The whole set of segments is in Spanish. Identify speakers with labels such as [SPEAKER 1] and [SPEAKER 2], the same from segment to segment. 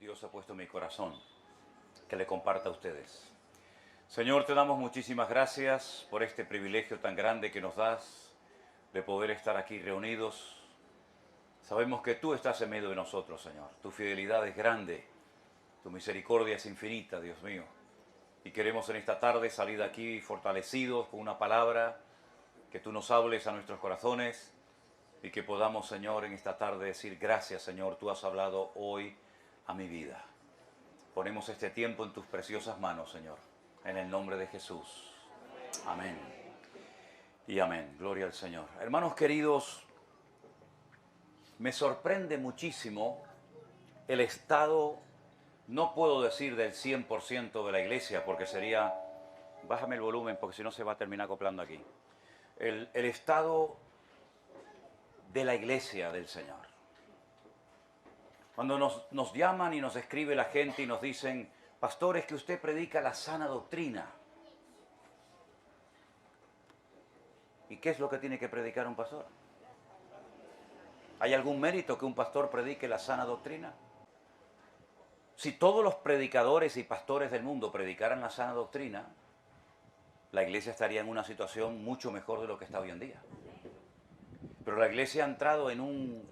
[SPEAKER 1] Dios ha puesto en mi corazón que le comparta a ustedes. Señor, te damos muchísimas gracias por este privilegio tan grande que nos das de poder estar aquí reunidos. Sabemos que tú estás en medio de nosotros, Señor. Tu fidelidad es grande, tu misericordia es infinita, Dios mío. Y queremos en esta tarde salir de aquí fortalecidos con una palabra, que tú nos hables a nuestros corazones y que podamos, Señor, en esta tarde decir gracias, Señor, tú has hablado hoy a mi vida. Ponemos este tiempo en tus preciosas manos, Señor, en el nombre de Jesús. Amén. Y amén. Gloria al Señor. Hermanos queridos, me sorprende muchísimo el estado, no puedo decir del 100% de la iglesia, porque sería, bájame el volumen porque si no se va a terminar acoplando aquí, el estado de la iglesia del Señor. Cuando nos llaman y nos escribe la gente y nos dicen, pastor, es que usted predica la sana doctrina. ¿Y qué es lo que tiene que predicar un pastor? ¿Hay algún mérito que un pastor predique la sana doctrina? Si todos los predicadores y pastores del mundo predicaran la sana doctrina, la iglesia estaría en una situación mucho mejor de lo que está hoy en día. Pero la iglesia ha entrado en un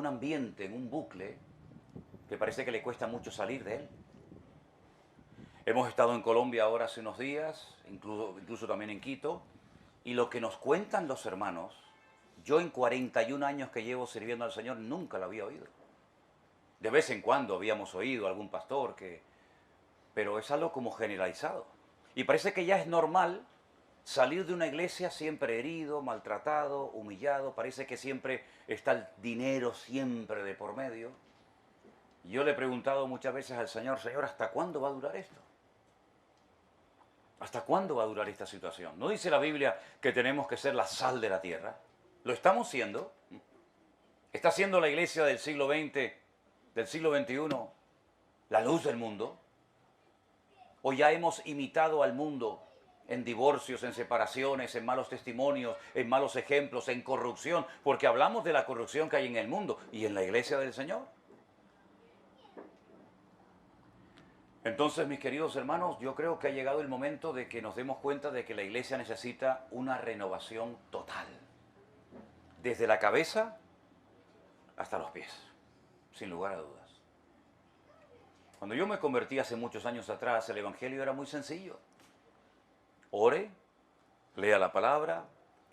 [SPEAKER 1] ambiente, en un bucle, que parece que le cuesta mucho salir de él. Hemos estado en Colombia ahora hace unos días, incluso también en Quito, y lo que nos cuentan los hermanos, yo en 41 años que llevo sirviendo al Señor nunca lo había oído. De vez en cuando habíamos oído a algún pastor, pero es algo como generalizado. Y parece que ya es normal salir de una iglesia siempre herido, maltratado, humillado, parece que siempre está el dinero siempre de por medio. Yo le he preguntado muchas veces al Señor, Señor, ¿hasta cuándo va a durar esto? ¿Hasta cuándo va a durar esta situación? ¿No dice la Biblia que tenemos que ser la sal de la tierra? ¿Lo estamos siendo? ¿Está siendo la iglesia del siglo XX, del siglo XXI, la luz del mundo? ¿O ya hemos imitado al mundo en divorcios, en separaciones, en malos testimonios, en malos ejemplos, en corrupción? Porque hablamos de la corrupción que hay en el mundo y en la iglesia del Señor. Entonces, mis queridos hermanos, yo creo que ha llegado el momento de que nos demos cuenta de que la iglesia necesita una renovación total. Desde la cabeza hasta los pies, sin lugar a dudas. Cuando yo me convertí hace muchos años atrás, el evangelio era muy sencillo. Ore, lea la palabra,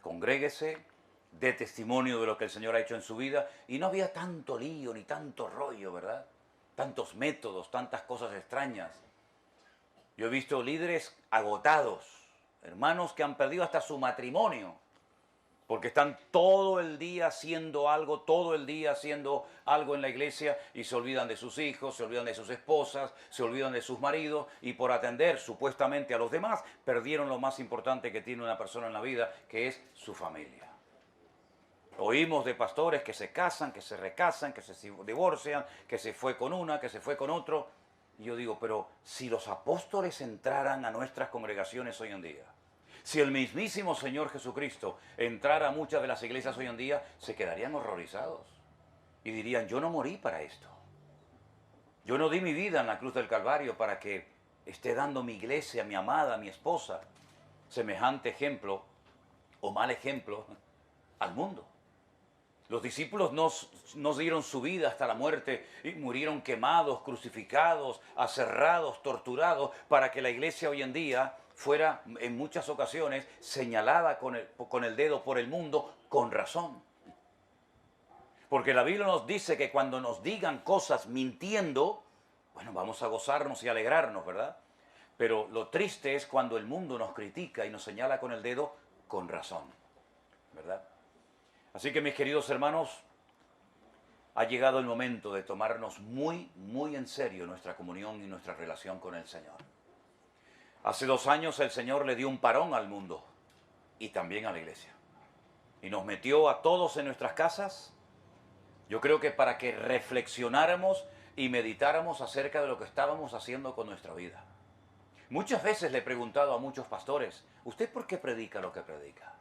[SPEAKER 1] congréguese, dé testimonio de lo que el Señor ha hecho en su vida, y no había tanto lío ni tanto rollo, ¿verdad? Tantos métodos, tantas cosas extrañas. Yo he visto líderes agotados, hermanos que han perdido hasta su matrimonio, porque están todo el día haciendo algo, todo el día haciendo algo en la iglesia y se olvidan de sus hijos, se olvidan de sus esposas, se olvidan de sus maridos y por atender supuestamente a los demás, perdieron lo más importante que tiene una persona en la vida, que es su familia. Oímos de pastores que se casan, que se recasan, que se divorcian, que se fue con una, que se fue con otro. Y yo digo, pero si los apóstoles entraran a nuestras congregaciones hoy en día, si el mismísimo Señor Jesucristo entrara a muchas de las iglesias hoy en día, se quedarían horrorizados. Y dirían, yo no morí para esto. Yo no di mi vida en la cruz del Calvario para que esté dando mi iglesia, mi amada, mi esposa, semejante ejemplo o mal ejemplo al mundo. Los discípulos nos dieron su vida hasta la muerte y murieron quemados, crucificados, aserrados, torturados, para que la iglesia hoy en día fuera en muchas ocasiones señalada con el dedo por el mundo con razón. Porque la Biblia nos dice que cuando nos digan cosas mintiendo, bueno, vamos a gozarnos y alegrarnos, ¿verdad? Pero lo triste es cuando el mundo nos critica y nos señala con el dedo con razón, ¿verdad? Así que mis queridos hermanos, ha llegado el momento de tomarnos muy, muy en serio nuestra comunión y nuestra relación con el Señor. Hace 2 años el Señor le dio un parón al mundo y también a la iglesia. Y nos metió a todos en nuestras casas, yo creo que para que reflexionáramos y meditáramos acerca de lo que estábamos haciendo con nuestra vida. Muchas veces le he preguntado a muchos pastores, ¿usted por qué predica lo que predica?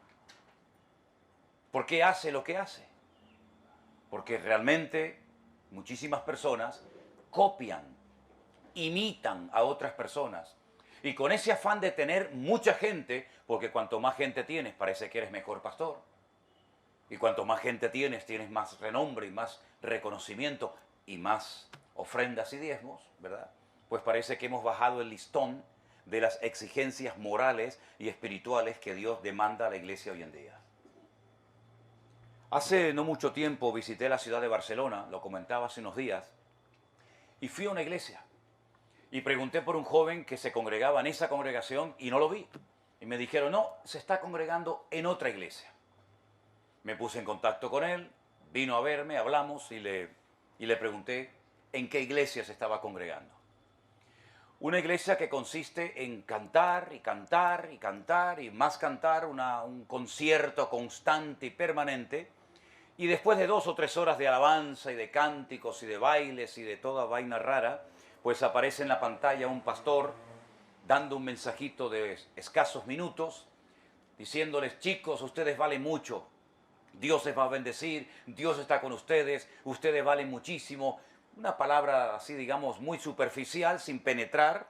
[SPEAKER 1] ¿Por qué hace lo que hace? Porque realmente muchísimas personas copian, imitan a otras personas. Y con ese afán de tener mucha gente, porque cuanto más gente tienes, parece que eres mejor pastor. Y cuanto más gente tienes, tienes más renombre y más reconocimiento y más ofrendas y diezmos, ¿verdad? Pues parece que hemos bajado el listón de las exigencias morales y espirituales que Dios demanda a la iglesia hoy en día. Hace no mucho tiempo visité la ciudad de Barcelona, lo comentaba hace unos días, y fui a una iglesia. Y pregunté por un joven que se congregaba en esa congregación y no lo vi. Y me dijeron, no, se está congregando en otra iglesia. Me puse en contacto con él, vino a verme, hablamos y le pregunté en qué iglesia se estaba congregando. Una iglesia que consiste en cantar y cantar y cantar y más cantar, un concierto constante y permanente. Y después de 2 o 3 horas de alabanza y de cánticos y de bailes y de toda vaina rara, pues aparece en la pantalla un pastor dando un mensajito de escasos minutos, diciéndoles, chicos, ustedes valen mucho, Dios les va a bendecir, Dios está con ustedes valen muchísimo. Una palabra así, digamos, muy superficial, sin penetrar,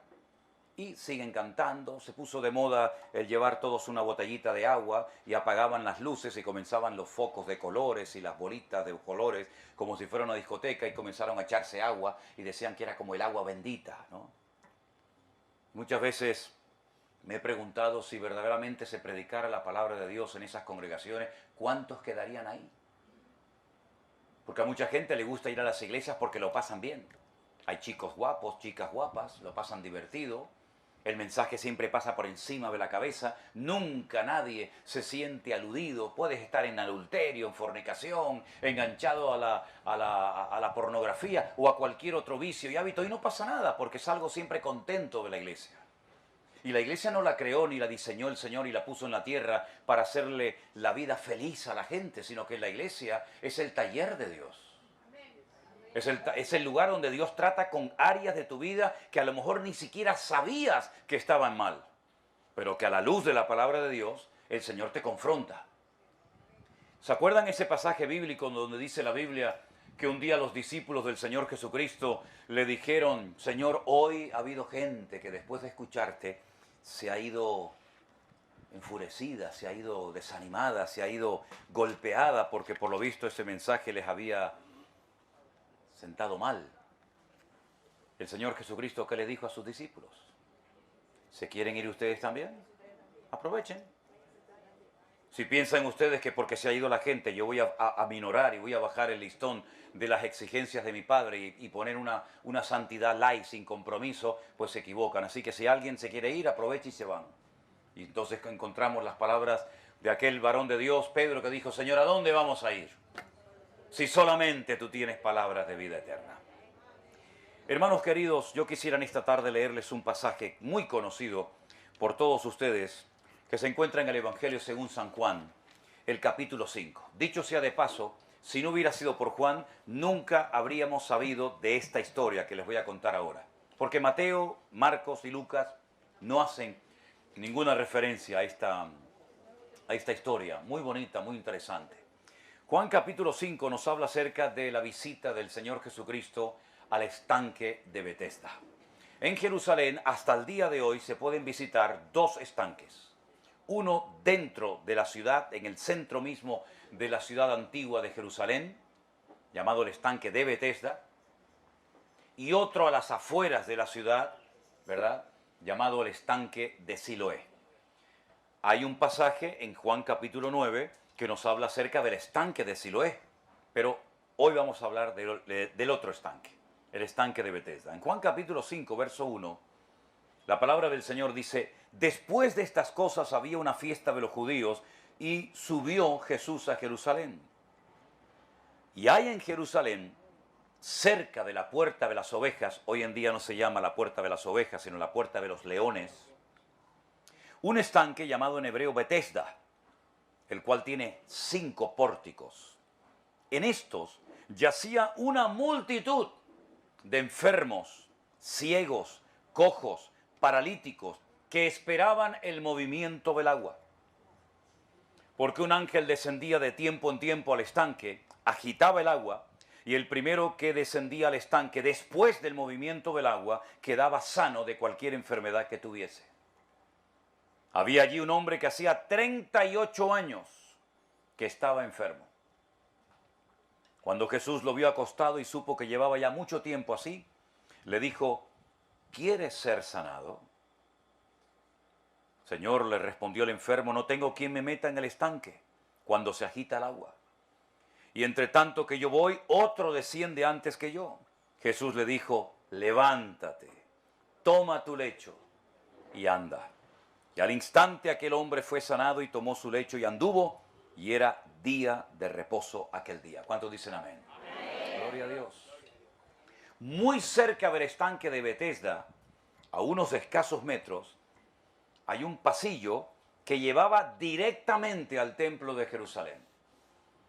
[SPEAKER 1] y siguen cantando. Se puso de moda el llevar todos una botellita de agua y apagaban las luces y comenzaban los focos de colores y las bolitas de colores como si fuera una discoteca y comenzaron a echarse agua y decían que era como el agua bendita, ¿no? Muchas veces me he preguntado si verdaderamente se predicara la palabra de Dios en esas congregaciones, ¿cuántos quedarían ahí? Porque a mucha gente le gusta ir a las iglesias porque lo pasan bien. Hay chicos guapos, chicas guapas, lo pasan divertido. El mensaje siempre pasa por encima de la cabeza, nunca nadie se siente aludido, puedes estar en adulterio, en fornicación, enganchado a la pornografía o a cualquier otro vicio y hábito y no pasa nada porque es algo siempre contento de la iglesia. Y la iglesia no la creó ni la diseñó el Señor y la puso en la tierra para hacerle la vida feliz a la gente, sino que la iglesia es el taller de Dios. Es el lugar donde Dios trata con áreas de tu vida que a lo mejor ni siquiera sabías que estaban mal, pero que a la luz de la palabra de Dios, el Señor te confronta. ¿Se acuerdan ese pasaje bíblico donde dice la Biblia que un día los discípulos del Señor Jesucristo le dijeron, Señor, hoy ha habido gente que después de escucharte se ha ido enfurecida, se ha ido desanimada, se ha ido golpeada porque por lo visto ese mensaje les había sentado mal? El Señor Jesucristo, ¿qué le dijo a sus discípulos? ¿Se quieren ir ustedes también? Aprovechen. Si piensan ustedes que porque se ha ido la gente yo voy a aminorar y voy a bajar el listón de las exigencias de mi Padre y poner una santidad light, sin compromiso, pues se equivocan. Así que si alguien se quiere ir, aproveche y se van. Y entonces encontramos las palabras de aquel varón de Dios, Pedro, que dijo, Señor, ¿a dónde vamos a ir? Si solamente tú tienes palabras de vida eterna. Hermanos queridos, yo quisiera en esta tarde leerles un pasaje muy conocido por todos ustedes, que se encuentra en el Evangelio según San Juan, el capítulo 5. Dicho sea de paso, si no hubiera sido por Juan, nunca habríamos sabido de esta historia que les voy a contar ahora. Porque Mateo, Marcos y Lucas no hacen ninguna referencia a esta historia, muy bonita, muy interesante. Juan capítulo 5 nos habla acerca de la visita del Señor Jesucristo al estanque de Betesda. En Jerusalén, hasta el día de hoy, se pueden visitar 2 estanques. Uno dentro de la ciudad, en el centro mismo de la ciudad antigua de Jerusalén, llamado el estanque de Betesda, y otro a las afueras de la ciudad, ¿verdad?, llamado el estanque de Siloé. Hay un pasaje en Juan capítulo 9 que nos habla acerca del estanque de Siloé, pero hoy vamos a hablar del otro estanque, el estanque de Betesda. En Juan capítulo 5, verso 1, la palabra del Señor dice, después de estas cosas había una fiesta de los judíos y subió Jesús a Jerusalén. Y hay en Jerusalén, cerca de la puerta de las ovejas, hoy en día no se llama la puerta de las ovejas, sino la puerta de los leones, un estanque llamado en hebreo Betesda, el cual tiene 5 pórticos. En estos yacía una multitud de enfermos, ciegos, cojos, paralíticos, que esperaban el movimiento del agua. Porque un ángel descendía de tiempo en tiempo al estanque, agitaba el agua, y el primero que descendía al estanque después del movimiento del agua quedaba sano de cualquier enfermedad que tuviese. Había allí un hombre que hacía 38 años que estaba enfermo. Cuando Jesús lo vio acostado y supo que llevaba ya mucho tiempo así, le dijo: ¿quieres ser sanado? Señor, le respondió el enfermo, no tengo quien me meta en el estanque cuando se agita el agua. Y entre tanto que yo voy, otro desciende antes que yo. Jesús le dijo: levántate, toma tu lecho y anda. Y al instante aquel hombre fue sanado y tomó su lecho y anduvo, y era día de reposo aquel día. ¿Cuántos dicen amén? Amén. Gloria a Dios. Muy cerca del estanque de Betesda, a unos escasos metros, hay un pasillo que llevaba directamente al templo de Jerusalén.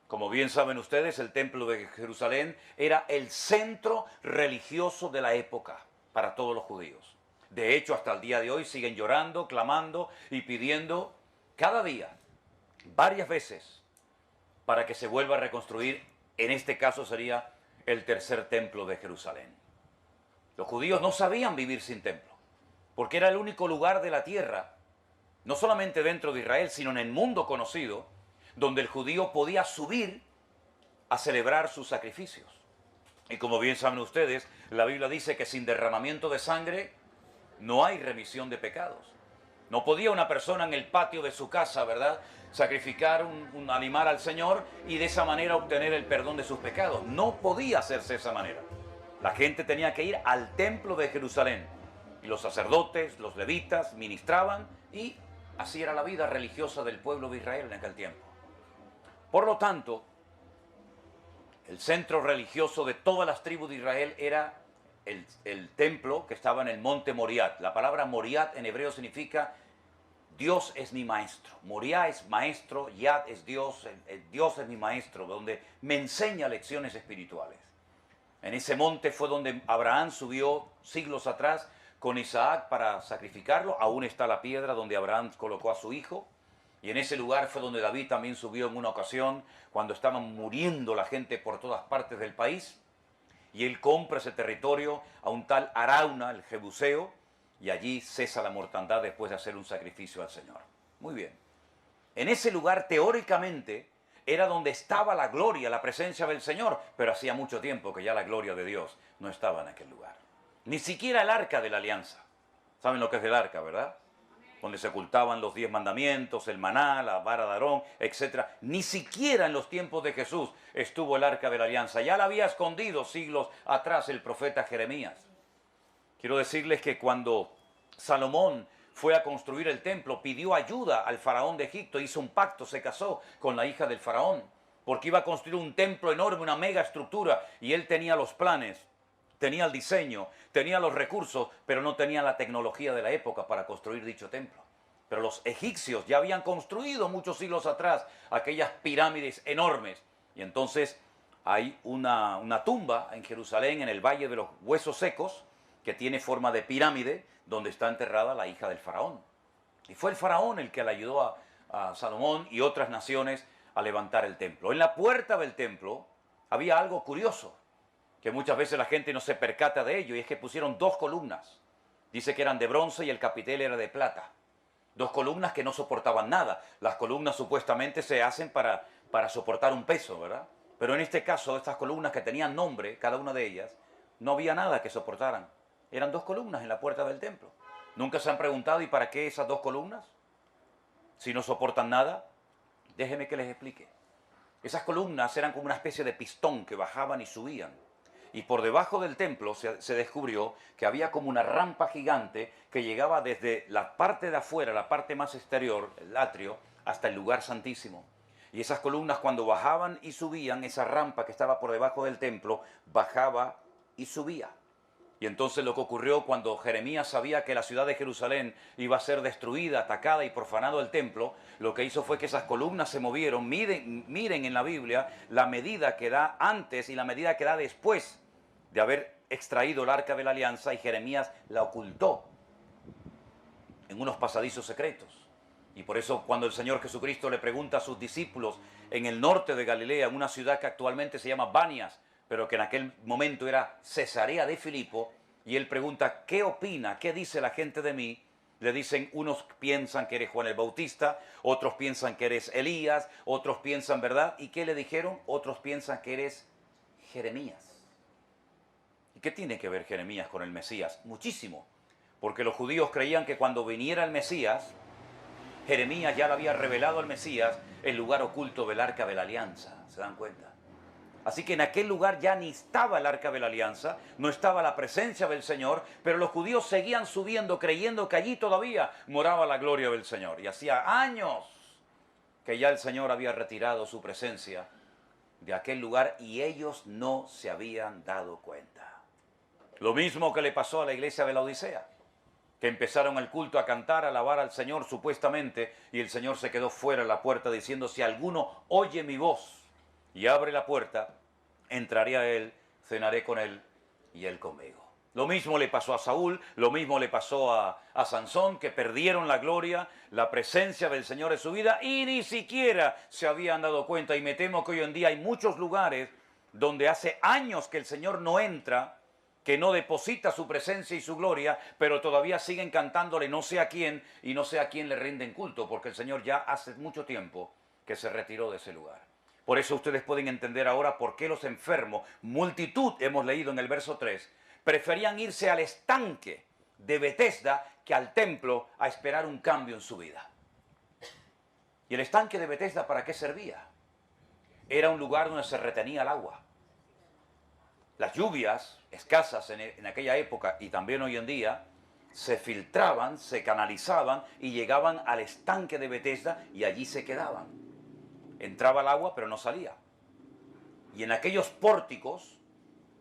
[SPEAKER 1] Como bien saben ustedes, el templo de Jerusalén era el centro religioso de la época para todos los judíos. De hecho, hasta el día de hoy siguen llorando, clamando y pidiendo cada día, varias veces, para que se vuelva a reconstruir. En este caso sería el tercer templo de Jerusalén. Los judíos no sabían vivir sin templo, porque era el único lugar de la tierra, no solamente dentro de Israel, sino en el mundo conocido, donde el judío podía subir a celebrar sus sacrificios. Y como bien saben ustedes, la Biblia dice que sin derramamiento de sangre no hay remisión de pecados. No podía una persona en el patio de su casa, ¿verdad?, sacrificar un animal al Señor y de esa manera obtener el perdón de sus pecados. No podía hacerse de esa manera. La gente tenía que ir al templo de Jerusalén. Y los sacerdotes, los levitas, ministraban, y así era la vida religiosa del pueblo de Israel en aquel tiempo. Por lo tanto, el centro religioso de todas las tribus de Israel era el templo que estaba en el monte Moriat. La palabra Moriat en hebreo significa Dios es mi maestro. Moriah es maestro, Yad es Dios, Dios es mi maestro, donde me enseña lecciones espirituales. En ese monte fue donde Abraham subió siglos atrás con Isaac para sacrificarlo. Aún está la piedra donde Abraham colocó a su hijo. Y en ese lugar fue donde David también subió en una ocasión, cuando estaban muriendo la gente por todas partes del país. Y él compra ese territorio a un tal Arauna, el Jebuseo, y allí cesa la mortandad después de hacer un sacrificio al Señor. Muy bien. En ese lugar, teóricamente, era donde estaba la gloria, la presencia del Señor, pero hacía mucho tiempo que ya la gloria de Dios no estaba en aquel lugar. Ni siquiera el arca de la alianza. ¿Saben lo que es el arca, verdad? Donde se ocultaban los 10 mandamientos, el maná, la vara de Aarón, etc. Ni siquiera en los tiempos de Jesús estuvo el arca de la alianza. Ya la había escondido siglos atrás el profeta Jeremías. Quiero decirles que cuando Salomón fue a construir el templo, pidió ayuda al faraón de Egipto, hizo un pacto, se casó con la hija del faraón, porque iba a construir un templo enorme, una mega estructura, y él tenía los planes, tenía el diseño, tenía los recursos, pero no tenía la tecnología de la época para construir dicho templo. Pero los egipcios ya habían construido muchos siglos atrás aquellas pirámides enormes, y entonces hay una tumba en Jerusalén, en el Valle de los Huesos Secos, que tiene forma de pirámide, donde está enterrada la hija del faraón. Y fue el faraón el que le ayudó a Salomón y otras naciones a levantar el templo. En la puerta del templo había algo curioso, que muchas veces la gente no se percata de ello, y es que pusieron 2 columnas. Dice que eran de bronce y el capitel era de plata. 2 columnas que no soportaban nada. Las columnas supuestamente se hacen para soportar un peso, ¿verdad? Pero en este caso, estas columnas que tenían nombre, cada una de ellas, no había nada que soportaran. Eran 2 columnas en la puerta del templo. ¿Nunca se han preguntado, ¿y para qué esas 2 columnas? Si no soportan nada, déjenme que les explique. Esas columnas eran como una especie de pistón que bajaban y subían. Y por debajo del templo se descubrió que había como una rampa gigante que llegaba desde la parte de afuera, la parte más exterior, el atrio, hasta el lugar santísimo. Y esas columnas, cuando bajaban y subían, esa rampa que estaba por debajo del templo, bajaba y subía. Y entonces lo que ocurrió cuando Jeremías sabía que la ciudad de Jerusalén iba a ser destruida, atacada y profanado el templo, lo que hizo fue que esas columnas se movieron. Miren en la Biblia la medida que da antes y la medida que da después de haber extraído el arca de la alianza, y Jeremías la ocultó en unos pasadizos secretos. Y por eso cuando el Señor Jesucristo le pregunta a sus discípulos en el norte de Galilea, en una ciudad que actualmente se llama Banias, pero que en aquel momento era Cesarea de Filipo, y él pregunta, ¿qué opina? ¿Qué dice la gente de mí? Le dicen, unos piensan que eres Juan el Bautista, otros piensan que eres Elías, otros piensan, ¿verdad? ¿Y qué le dijeron? Otros piensan que eres Jeremías. ¿Y qué tiene que ver Jeremías con el Mesías? Muchísimo, porque los judíos creían que cuando viniera el Mesías, Jeremías ya le había revelado al Mesías el lugar oculto del Arca de la Alianza, ¿se dan cuenta? Así que en aquel lugar ya ni estaba el Arca de la Alianza, no estaba la presencia del Señor, pero los judíos seguían subiendo creyendo que allí todavía moraba la gloria del Señor. Y hacía años que ya el Señor había retirado su presencia de aquel lugar y ellos no se habían dado cuenta. Lo mismo que le pasó a la iglesia de la Odisea, que empezaron el culto a cantar, a alabar al Señor supuestamente, y el Señor se quedó fuera de la puerta diciendo, si alguno oye mi voz y abre la puerta, entraré a él, cenaré con él y él conmigo. Lo mismo le pasó a Saúl, lo mismo le pasó a Sansón, que perdieron la gloria, la presencia del Señor en su vida y ni siquiera se habían dado cuenta. Y me temo que hoy en día hay muchos lugares donde hace años que el Señor no entra, que no deposita su presencia y su gloria, pero todavía siguen cantándole no sé a quién y no sé a quién le rinden culto, porque el Señor ya hace mucho tiempo que se retiró de ese lugar. Por eso ustedes pueden entender ahora por qué los enfermos, multitud, hemos leído en el verso 3, preferían irse al estanque de Betesda que al templo a esperar un cambio en su vida. ¿Y el estanque de Betesda para qué servía? Era un lugar donde se retenía el agua. Las lluvias escasas en aquella época y también hoy en día se filtraban, se canalizaban y llegaban al estanque de Betesda y allí se quedaban. Entraba el agua, pero no salía. Y en aquellos pórticos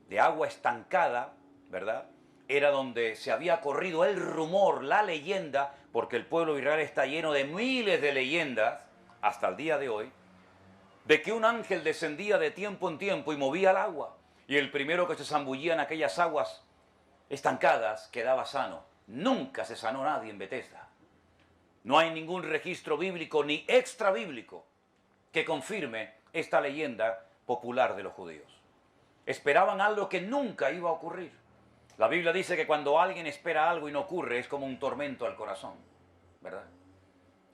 [SPEAKER 1] de agua estancada, ¿verdad? Era donde se había corrido el rumor, la leyenda, porque el pueblo de Israel está lleno de miles de leyendas, hasta el día de hoy, de que un ángel descendía de tiempo en tiempo y movía el agua. Y el primero que se zambullía en aquellas aguas estancadas quedaba sano. Nunca se sanó nadie en Betesda. No hay ningún registro bíblico ni extra bíblico que confirme esta leyenda popular de los judíos. Esperaban algo que nunca iba a ocurrir. La Biblia dice que cuando alguien espera algo y no ocurre es como un tormento al corazón, ¿verdad?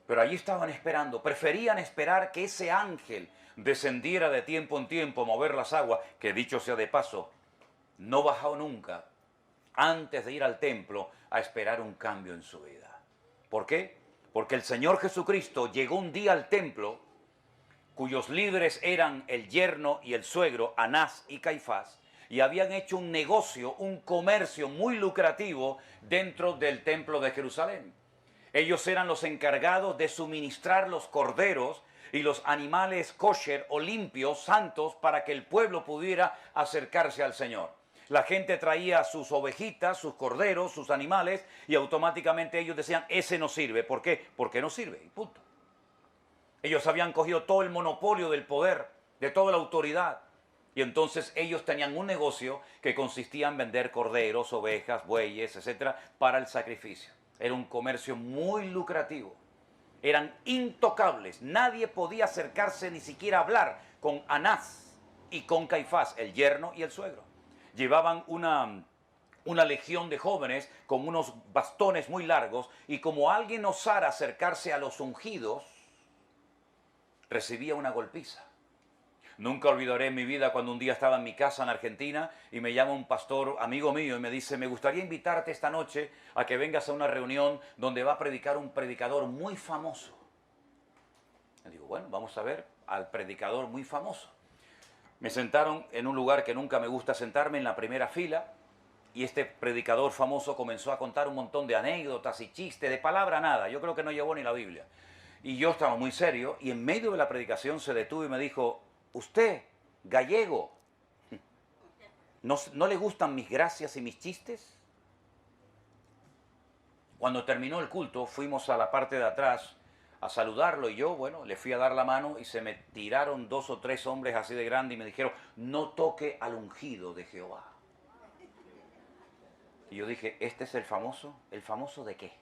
[SPEAKER 1] Pero allí estaban esperando, preferían esperar que ese ángel descendiera de tiempo en tiempo a mover las aguas, que dicho sea de paso, no bajó nunca antes de ir al templo a esperar un cambio en su vida. ¿Por qué? Porque el Señor Jesucristo llegó un día al templo cuyos líderes eran el yerno y el suegro, Anás y Caifás, y habían hecho un negocio, un comercio muy lucrativo dentro del templo de Jerusalén. Ellos eran los encargados de suministrar los corderos y los animales kosher o limpios, santos, para que el pueblo pudiera acercarse al Señor. La gente traía sus ovejitas, sus corderos, sus animales, y automáticamente ellos decían, ese no sirve. ¿Por qué? Porque no sirve, y punto. Ellos habían cogido todo el monopolio del poder, de toda la autoridad. Y entonces ellos tenían un negocio que consistía en vender corderos, ovejas, bueyes, etcétera, para el sacrificio. Era un comercio muy lucrativo. Eran intocables. Nadie podía acercarse ni siquiera a hablar con Anás y con Caifás, el yerno y el suegro. Llevaban una legión de jóvenes con unos bastones muy largos y como alguien osara acercarse a los ungidos, recibía una golpiza. Nunca olvidaré en mi vida cuando un día estaba en mi casa en Argentina y me llama un pastor amigo mío y me dice, me gustaría invitarte esta noche a que vengas a una reunión donde va a predicar un predicador muy famoso. Le digo, bueno, vamos a ver al predicador muy famoso. Me sentaron en un lugar que nunca me gusta sentarme, en la primera fila, y este predicador famoso comenzó a contar un montón de anécdotas y chistes, de palabra nada, yo creo que no llevó ni la Biblia. Y yo estaba muy serio y en medio de la predicación se detuvo y me dijo, usted, gallego, ¿no le gustan mis gracias y mis chistes? Cuando terminó el culto fuimos a la parte de atrás a saludarlo y yo, bueno, le fui a dar la mano y se me tiraron 2 o 3 hombres así de grande y me dijeron, no toque al ungido de Jehová. Y yo dije, ¿este es el famoso? ¿El famoso de qué?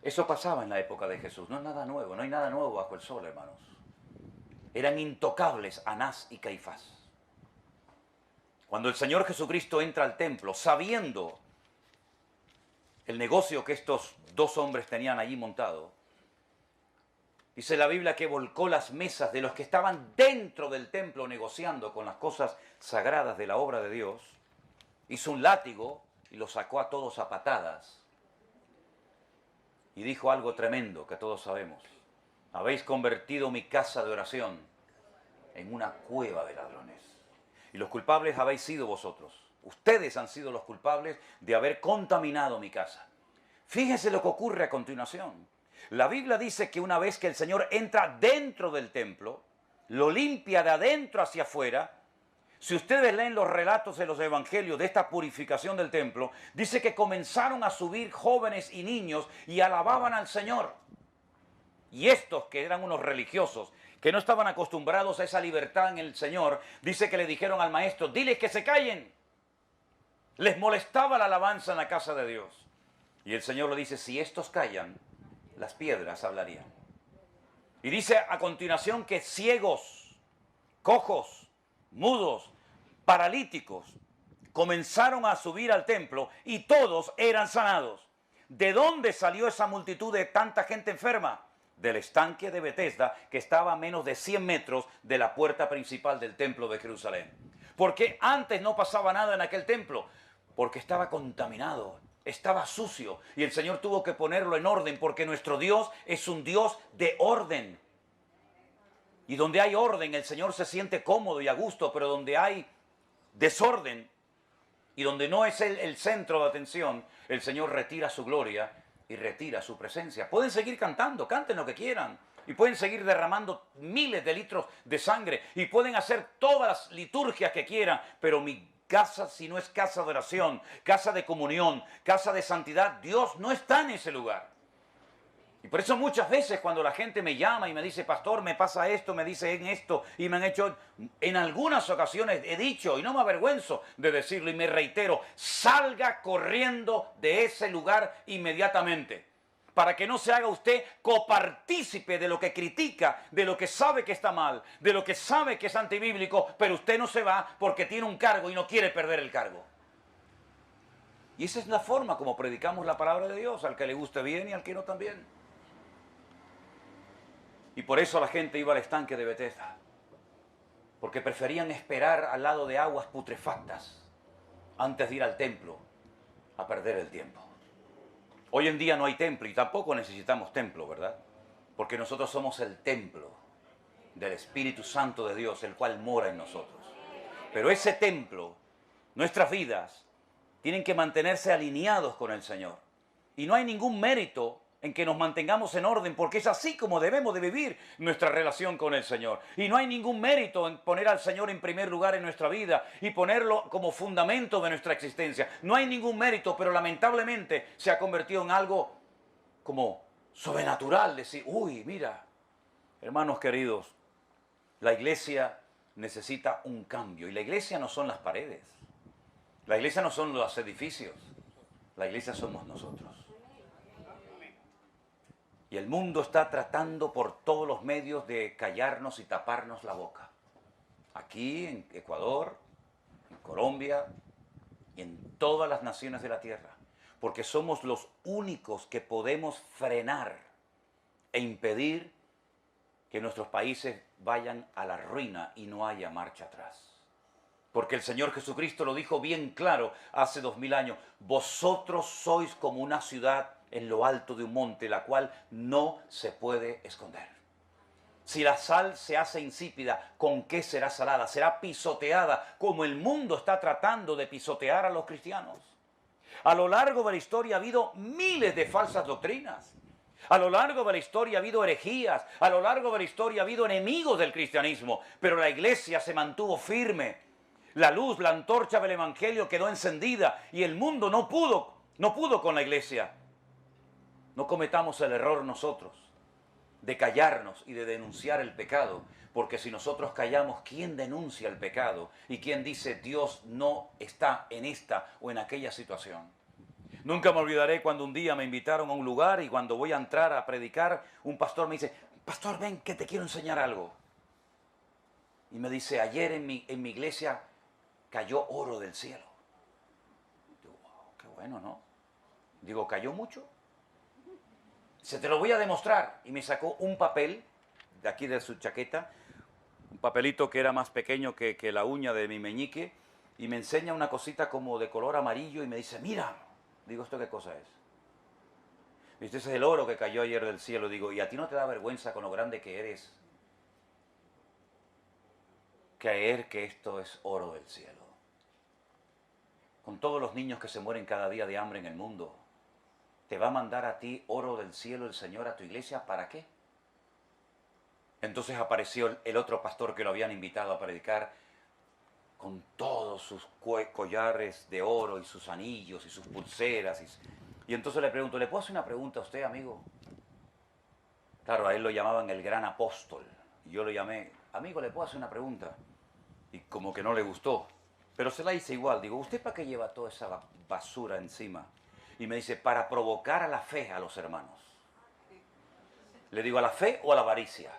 [SPEAKER 1] Eso pasaba en la época de Jesús, no es nada nuevo, no hay nada nuevo bajo el sol, hermanos. Eran intocables Anás y Caifás. Cuando el Señor Jesucristo entra al templo, sabiendo el negocio que estos dos hombres tenían allí montado, dice la Biblia que volcó las mesas de los que estaban dentro del templo negociando con las cosas sagradas de la obra de Dios, hizo un látigo y los sacó a todos a patadas. Y dijo algo tremendo que todos sabemos: habéis convertido mi casa de oración en una cueva de ladrones. Y los culpables habéis sido vosotros. Ustedes han sido los culpables de haber contaminado mi casa. Fíjese lo que ocurre a continuación. La Biblia dice que una vez que el Señor entra dentro del templo, lo limpia de adentro hacia afuera. Si ustedes leen los relatos de los evangelios de esta purificación del templo, dice que comenzaron a subir jóvenes y niños y alababan al Señor. Y estos, que eran unos religiosos, que no estaban acostumbrados a esa libertad en el Señor, dice que le dijeron al maestro: diles que se callen. Les molestaba la alabanza en la casa de Dios. Y el Señor le dice: si estos callan, las piedras hablarían. Y dice a continuación que ciegos, cojos, mudos, paralíticos, comenzaron a subir al templo y todos eran sanados. ¿De dónde salió esa multitud de tanta gente enferma? Del estanque de Betesda, que estaba a menos de 100 metros de la puerta principal del templo de Jerusalén. ¿Por qué antes no pasaba nada en aquel templo? Porque estaba contaminado, estaba sucio, y el Señor tuvo que ponerlo en orden, porque nuestro Dios es un Dios de orden. Y donde hay orden, el Señor se siente cómodo y a gusto, pero donde hay desorden y donde no es Él el centro de atención, el Señor retira su gloria y retira su presencia. Pueden seguir cantando, canten lo que quieran, y pueden seguir derramando miles de litros de sangre, y pueden hacer todas las liturgias que quieran, pero mi casa, si no es casa de oración, casa de comunión, casa de santidad, Dios no está en ese lugar. Y por eso muchas veces cuando la gente me llama y me dice: pastor, me pasa esto, me dicen esto, y me han hecho, en algunas ocasiones he dicho, y no me avergüenzo de decirlo, y me reitero: salga corriendo de ese lugar inmediatamente, para que no se haga usted copartícipe de lo que critica, de lo que sabe que está mal, de lo que sabe que es antibíblico, pero usted no se va porque tiene un cargo y no quiere perder el cargo. Y esa es la forma como predicamos la palabra de Dios, al que le guste bien y al que no también. Y por eso la gente iba al estanque de Betesda, porque preferían esperar al lado de aguas putrefactas antes de ir al templo a perder el tiempo. Hoy en día no hay templo y tampoco necesitamos templo, ¿verdad? Porque nosotros somos el templo del Espíritu Santo de Dios, el cual mora en nosotros. Pero ese templo, nuestras vidas, tienen que mantenerse alineados con el Señor. Y no hay ningún mérito en que nos mantengamos en orden, porque es así como debemos de vivir nuestra relación con el Señor. Y no hay ningún mérito en poner al Señor en primer lugar en nuestra vida y ponerlo como fundamento de nuestra existencia. No hay ningún mérito, pero lamentablemente se ha convertido en algo como sobrenatural. Decir: uy, mira, hermanos queridos, la iglesia necesita un cambio. Y la iglesia no son las paredes. La iglesia no son los edificios. La iglesia somos nosotros. Y el mundo está tratando por todos los medios de callarnos y taparnos la boca. Aquí, en Ecuador, en Colombia y en todas las naciones de la tierra. Porque somos los únicos que podemos frenar e impedir que nuestros países vayan a la ruina y no haya marcha atrás. Porque el Señor Jesucristo lo dijo bien claro hace 2000 años. Vosotros sois como una ciudad en lo alto de un monte, la cual no se puede esconder. Si la sal se hace insípida, ¿con qué será salada? Será pisoteada, como el mundo está tratando de pisotear a los cristianos. A lo largo de la historia ha habido miles de falsas doctrinas. A lo largo de la historia ha habido herejías. A lo largo de la historia ha habido enemigos del cristianismo. Pero la iglesia se mantuvo firme. La luz, la antorcha del evangelio quedó encendida y el mundo no pudo con la iglesia. No cometamos el error nosotros de callarnos y de denunciar el pecado, porque si nosotros callamos, ¿quién denuncia el pecado? ¿Y quién dice Dios no está en esta o en aquella situación? Nunca me olvidaré cuando un día me invitaron a un lugar y cuando voy a entrar a predicar, un pastor me dice: pastor, ven que te quiero enseñar algo. Y me dice, ayer en mi iglesia cayó oro del cielo. Digo, wow, qué bueno, ¿no? Digo, ¿cayó mucho? Se te lo voy a demostrar. Y me sacó un papel de aquí de su chaqueta, un papelito que era más pequeño que la uña de mi meñique, y me enseña una cosita como de color amarillo y me dice, mira. Digo, ¿esto qué cosa es? Dice, ese es el oro que cayó ayer del cielo. Digo, ¿y a ti no te da vergüenza con lo grande que eres creer que esto es oro del cielo? Con todos los niños que se mueren cada día de hambre en el mundo, ¿te va a mandar a ti oro del cielo el Señor a tu iglesia? ¿Para qué? Entonces apareció el otro pastor que lo habían invitado a predicar con todos sus collares de oro y sus anillos y sus pulseras. Y entonces le pregunto, ¿le puedo hacer una pregunta a usted, amigo? Claro, a él lo llamaban el gran apóstol. Y yo lo llamé, amigo, ¿le puedo hacer una pregunta? Y como que no le gustó. Pero se la hice igual. Digo, ¿usted para qué lleva toda esa basura encima? Y me dice, para provocar a la fe a los hermanos. Le digo, ¿a la fe o a la avaricia?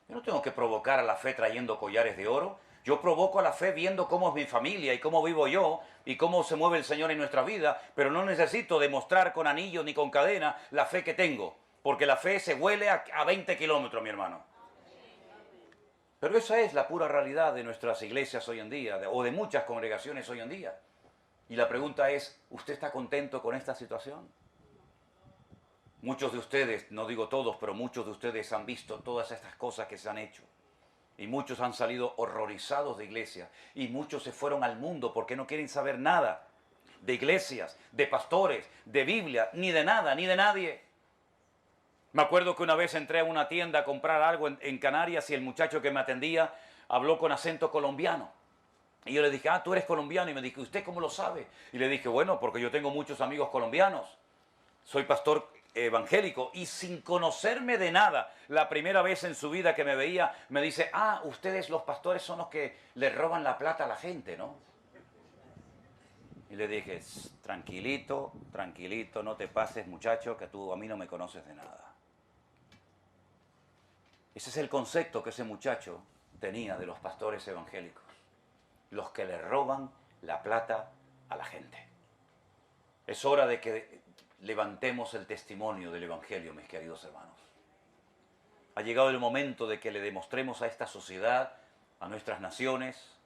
[SPEAKER 1] Yo no tengo que provocar a la fe trayendo collares de oro. Yo provoco a la fe viendo cómo es mi familia y cómo vivo yo y cómo se mueve el Señor en nuestra vida, pero no necesito demostrar con anillos ni con cadena la fe que tengo, porque la fe se huele a 20 kilómetros, mi hermano. Pero esa es la pura realidad de nuestras iglesias hoy en día, o de muchas congregaciones hoy en día. Y la pregunta es, ¿usted está contento con esta situación? Muchos de ustedes, no digo todos, pero muchos de ustedes han visto todas estas cosas que se han hecho. Y muchos han salido horrorizados de iglesia. Y muchos se fueron al mundo porque no quieren saber nada de iglesias, de pastores, de Biblia, ni de nada, ni de nadie. Me acuerdo que una vez entré a una tienda a comprar algo en Canarias y el muchacho que me atendía habló con acento colombiano. Y yo le dije, tú eres colombiano. Y me dijo, ¿usted cómo lo sabe? Y le dije, bueno, porque yo tengo muchos amigos colombianos. Soy pastor evangélico y sin conocerme de nada, la primera vez en su vida que me veía, me dice, ustedes los pastores son los que le roban la plata a la gente, ¿no? Y le dije, tranquilito, tranquilito, no te pases, muchacho, que tú a mí no me conoces de nada. Ese es el concepto que ese muchacho tenía de los pastores evangélicos, los que le roban la plata a la gente. Es hora de que levantemos el testimonio del Evangelio, mis queridos hermanos. Ha llegado el momento de que le demostremos a esta sociedad, a nuestras naciones,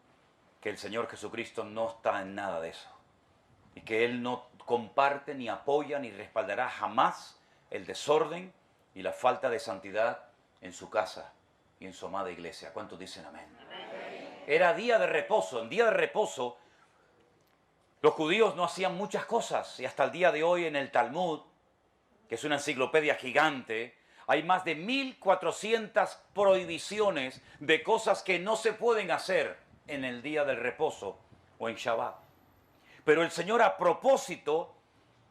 [SPEAKER 1] que el Señor Jesucristo no está en nada de eso. Y que Él no comparte, ni apoya, ni respaldará jamás el desorden y la falta de santidad en su casa y en su amada iglesia. ¿Cuántos dicen amén? Amén. Era día de reposo. En día de reposo, los judíos no hacían muchas cosas, y hasta el día de hoy en el Talmud, que es una enciclopedia gigante, hay más de 1400 prohibiciones de cosas que no se pueden hacer en el día del reposo o en Shabbat. Pero el Señor a propósito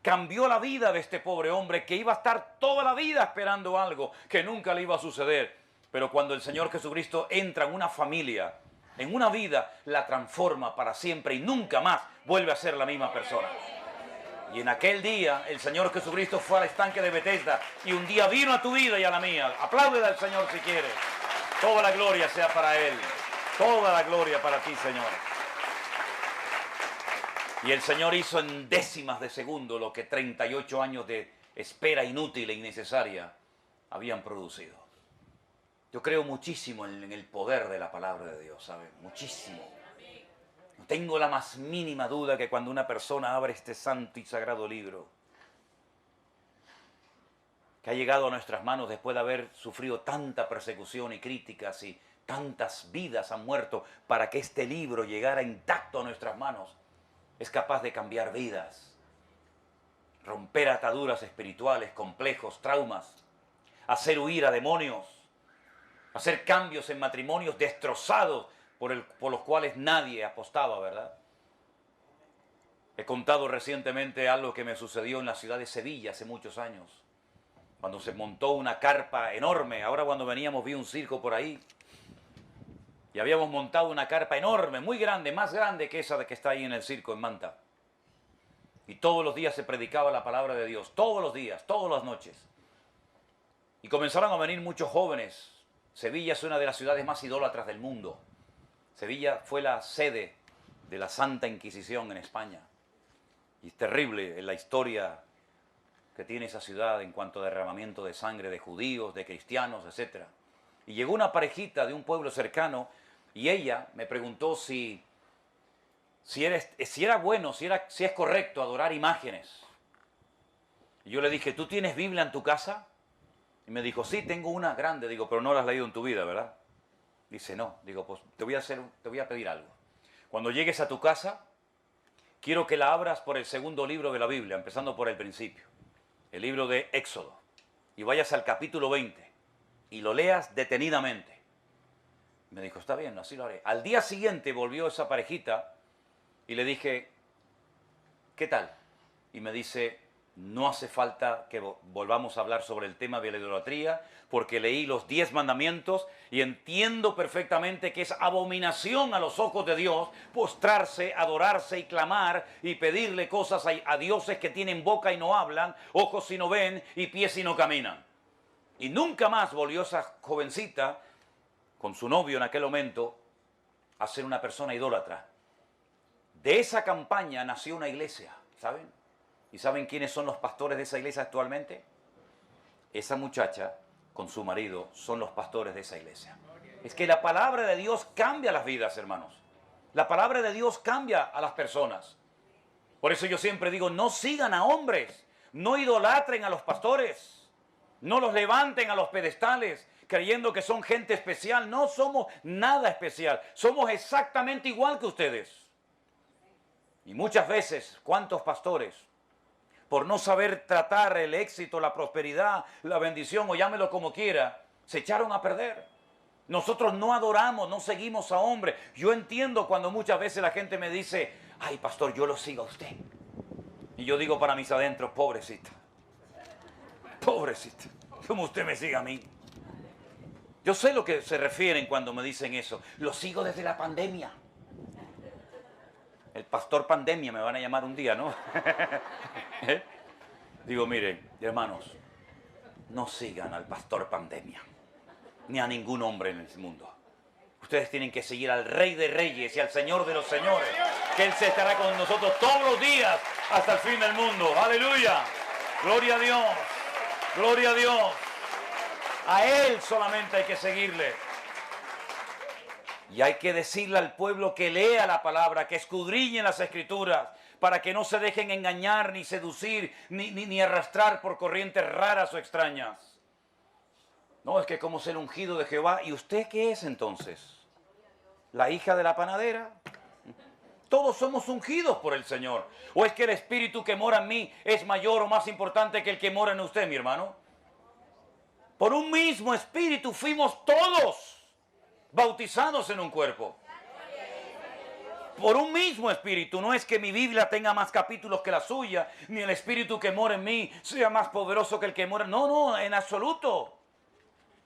[SPEAKER 1] cambió la vida de este pobre hombre que iba a estar toda la vida esperando algo que nunca le iba a suceder. Pero cuando el Señor Jesucristo entra en una familia, en una vida, la transforma para siempre y nunca más vuelve a ser la misma persona. Y en aquel día el Señor Jesucristo fue al estanque de Betesda y un día vino a tu vida y a la mía. Apláudele al Señor si quieres. Toda la gloria sea para Él. Toda la gloria para ti, Señor. Y el Señor hizo en décimas de segundo lo que 38 años de espera inútil e innecesaria habían producido. Yo creo muchísimo en el poder de la palabra de Dios, ¿saben? Muchísimo. No tengo la más mínima duda que cuando una persona abre este santo y sagrado libro, que ha llegado a nuestras manos después de haber sufrido tanta persecución y críticas y tantas vidas han muerto para que este libro llegara intacto a nuestras manos, es capaz de cambiar vidas, romper ataduras espirituales, complejos, traumas, hacer huir a demonios, hacer cambios en matrimonios destrozados por los cuales nadie apostaba, ¿verdad? He contado recientemente algo que me sucedió en la ciudad de Sevilla hace muchos años, cuando se montó una carpa enorme. Ahora cuando veníamos vi un circo por ahí, y habíamos montado una carpa enorme, muy grande, más grande que esa de que está ahí en el circo en Manta. Y todos los días se predicaba la palabra de Dios, todos los días, todas las noches. Y comenzaron a venir muchos jóvenes, Sevilla es una de las ciudades más idólatras del mundo. Sevilla fue la sede de la Santa Inquisición en España. Y es terrible la historia que tiene esa ciudad en cuanto a derramamiento de sangre de judíos, de cristianos, etc. Y llegó una parejita de un pueblo cercano y ella me preguntó si era bueno, si es correcto adorar imágenes. Y yo le dije, ¿tú tienes Biblia en tu casa? Y me dijo, sí, tengo una grande. Digo, pero no la has leído en tu vida, ¿verdad? Dice, no. Digo, pues te voy a pedir algo. Cuando llegues a tu casa, quiero que la abras por el segundo libro de la Biblia, empezando por el principio, el libro de Éxodo, y vayas al capítulo 20 y lo leas detenidamente. Me dijo, está bien, así lo haré. Al día siguiente volvió esa parejita y le dije, ¿qué tal? Y me dice, no hace falta que volvamos a hablar sobre el tema de la idolatría, porque leí los 10 mandamientos y entiendo perfectamente que es abominación a los ojos de Dios postrarse, adorarse y clamar y pedirle cosas a dioses que tienen boca y no hablan, ojos y no ven y pies y no caminan. Y nunca más volvió esa jovencita con su novio en aquel momento a ser una persona idólatra. De esa campaña nació una iglesia, ¿saben? ¿Y saben quiénes son los pastores de esa iglesia actualmente? Esa muchacha con su marido son los pastores de esa iglesia. Es que la palabra de Dios cambia las vidas, hermanos. La palabra de Dios cambia a las personas. Por eso yo siempre digo, no sigan a hombres, no idolatren a los pastores, no los levanten a los pedestales creyendo que son gente especial. No somos nada especial, somos exactamente igual que ustedes. Y muchas veces, ¿cuántos pastores, por no saber tratar el éxito, la prosperidad, la bendición, o llámelo como quiera, se echaron a perder? Nosotros no adoramos, no seguimos a hombres. Yo entiendo cuando muchas veces la gente me dice, ay, pastor, yo lo sigo a usted. Y yo digo para mis adentros, pobrecita, pobrecita, como usted me sigue a mí. Yo sé lo que se refieren cuando me dicen eso. Lo sigo desde la pandemia. El pastor pandemia me van a llamar un día, ¿no? ¿Eh? Digo, miren, hermanos, no sigan al pastor pandemia, ni a ningún hombre en el mundo. Ustedes tienen que seguir al Rey de Reyes y al Señor de los Señores, que Él se estará con nosotros todos los días hasta el fin del mundo. ¡Aleluya! ¡Gloria a Dios! ¡Gloria a Dios! A Él solamente hay que seguirle. Y hay que decirle al pueblo que lea la palabra, que escudriñe las Escrituras, para que no se dejen engañar, ni seducir, ni arrastrar por corrientes raras o extrañas. No, es que como es el ungido de Jehová. ¿Y usted qué es entonces? ¿La hija de la panadera? Todos somos ungidos por el Señor. ¿O es que el Espíritu que mora en mí es mayor o más importante que el que mora en usted, mi hermano? Por un mismo Espíritu fuimos todos bautizados en un cuerpo. Por un mismo Espíritu. No es que mi Biblia tenga más capítulos que la suya, ni el Espíritu que mora en mí sea más poderoso que el que mora. No, no, en absoluto.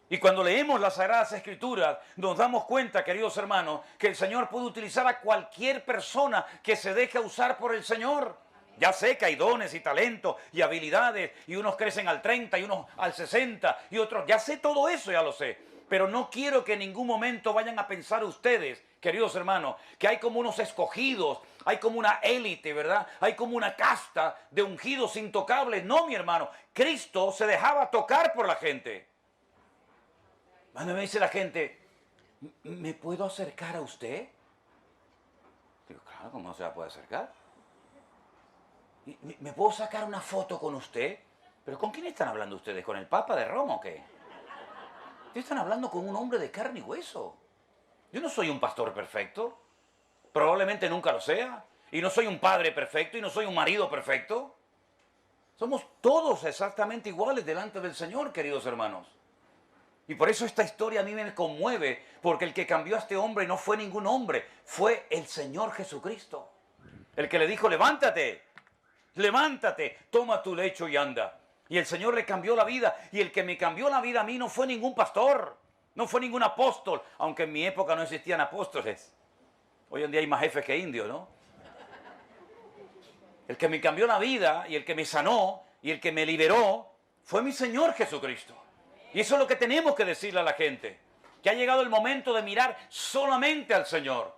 [SPEAKER 1] Y cuando leemos las Sagradas Escrituras, nos damos cuenta, queridos hermanos, que el Señor puede utilizar a cualquier persona que se deje usar por el Señor. Ya sé que hay dones y talentos y habilidades, y unos crecen al 30 y unos al 60 y otros, ya sé todo eso, ya lo sé. Pero no quiero que en ningún momento vayan a pensar ustedes, queridos hermanos, que hay como unos escogidos, hay como una élite, ¿verdad? Hay como una casta de ungidos intocables. No, mi hermano, Cristo se dejaba tocar por la gente. Cuando me dice la gente, ¿me puedo acercar a usted? Digo, claro, ¿cómo no se la puede acercar? ¿Me puedo sacar una foto con usted? ¿Pero con quién están hablando ustedes? ¿Con el Papa de Roma o qué? Ustedes están hablando con un hombre de carne y hueso. Yo no soy un pastor perfecto. Probablemente nunca lo sea. Y no soy un padre perfecto y no soy un marido perfecto. Somos todos exactamente iguales delante del Señor, queridos hermanos. Y por eso esta historia a mí me conmueve, porque el que cambió a este hombre no fue ningún hombre, fue el Señor Jesucristo. El que le dijo, levántate, levántate, toma tu lecho y anda. Y el Señor le cambió la vida. Y el que me cambió la vida a mí no fue ningún pastor, no fue ningún apóstol, aunque en mi época no existían apóstoles. Hoy en día hay más jefes que indios, ¿no? El que me cambió la vida y el que me sanó y el que me liberó fue mi Señor Jesucristo. Y eso es lo que tenemos que decirle a la gente. que ha llegado el momento de mirar solamente al Señor.